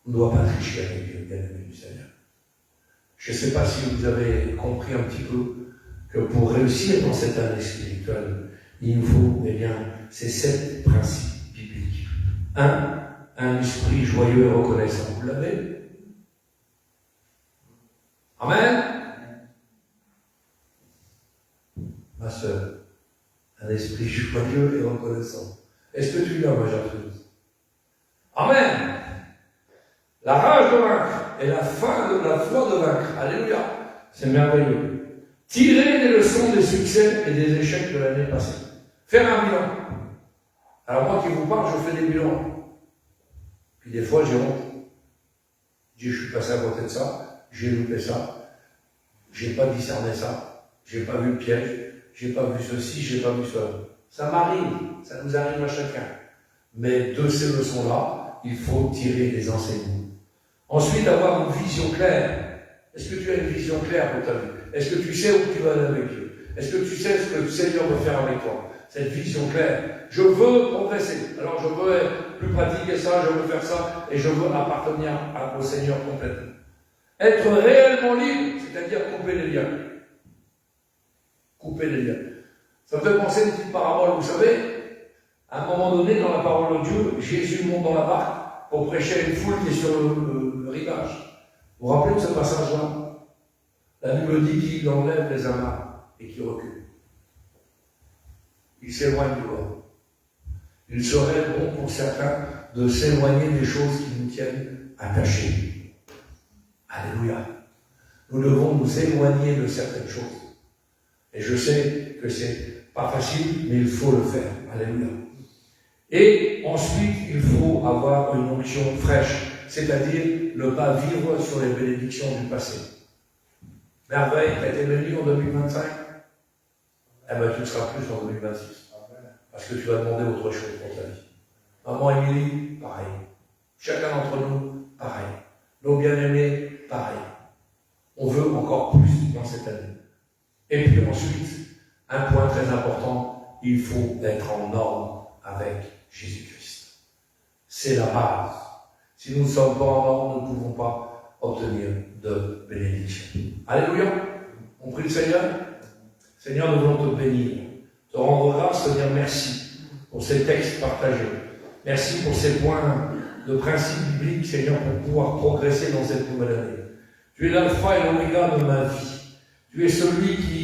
On ne doit pas tricher avec Dieu, bien-aimé du Seigneur. Je ne sais pas si vous avez compris un petit peu que pour réussir dans cette année spirituelle, il nous faut, eh bien, ces 7 principes bibliques. 1. Un esprit joyeux et reconnaissant. Vous l'avez? Amen. Ma soeur, un esprit joyeux et reconnaissant. Est-ce que tu l'as, ma Gertrude? Amen. La rage de vaincre et la foi de vaincre. Alléluia. C'est merveilleux. Tirer des leçons des succès et des échecs de l'année passée. Faire un bilan. Alors moi qui vous parle, je fais des bilans. Puis des fois, j'ai honte. Je dis, je suis passé à côté de ça, j'ai loupé ça, j'ai pas discerné ça, j'ai pas vu le piège, j'ai pas vu ceci, j'ai pas vu cela. Ça m'arrive, ça nous arrive à chacun. Mais de ces leçons-là, il faut tirer des enseignements. Ensuite, avoir une vision claire. Est-ce que tu as une vision claire pour ta vie? Est-ce que tu sais où tu vas aller avec Dieu? Est-ce que tu sais ce que le Seigneur veut faire avec toi? Cette vision claire. Je veux progresser. Alors je veux plus pratiquer ça, je veux faire ça, et je veux appartenir au Seigneur complètement. Être réellement libre, c'est-à-dire couper les liens. Couper les liens. Ça me fait penser à une petite parabole, vous savez, à un moment donné, dans la parole de Dieu, Jésus monte dans la barque pour prêcher à une foule qui est sur le rivage. Vous vous rappelez de ce passage-là? La Bible dit qu'il enlève les amarres et qu'il recule. Il s'éloigne du bord. Il serait bon pour certains de s'éloigner des choses qui nous tiennent attachés. Alléluia. Nous devons nous éloigner de certaines choses. Et je sais que c'est pas facile, mais il faut le faire. Alléluia. Et ensuite, il faut avoir une onction fraîche, c'est-à-dire ne pas vivre sur les bénédictions du passé. Merveille, tu as été béni en 2025, eh bien tu ne seras plus en 2026. Parce que tu vas demander autre chose pour ta vie. Maman Émilie, pareil. Chacun d'entre nous, pareil. Nos bien-aimés, pareil. On veut encore plus dans cette année. Et puis ensuite, un point très important, il faut être en ordre avec Jésus-Christ. C'est la base. Si nous ne sommes pas en ordre, nous ne pouvons pas obtenir de bénédiction. Alléluia. On prie le Seigneur. Seigneur, nous voulons te bénir, te rendre grâce, te dire merci pour ces textes partagés. Merci pour ces points de principes bibliques, Seigneur, pour pouvoir progresser dans cette nouvelle année. Tu es l'alpha et l'oméga de ma vie. Tu es celui qui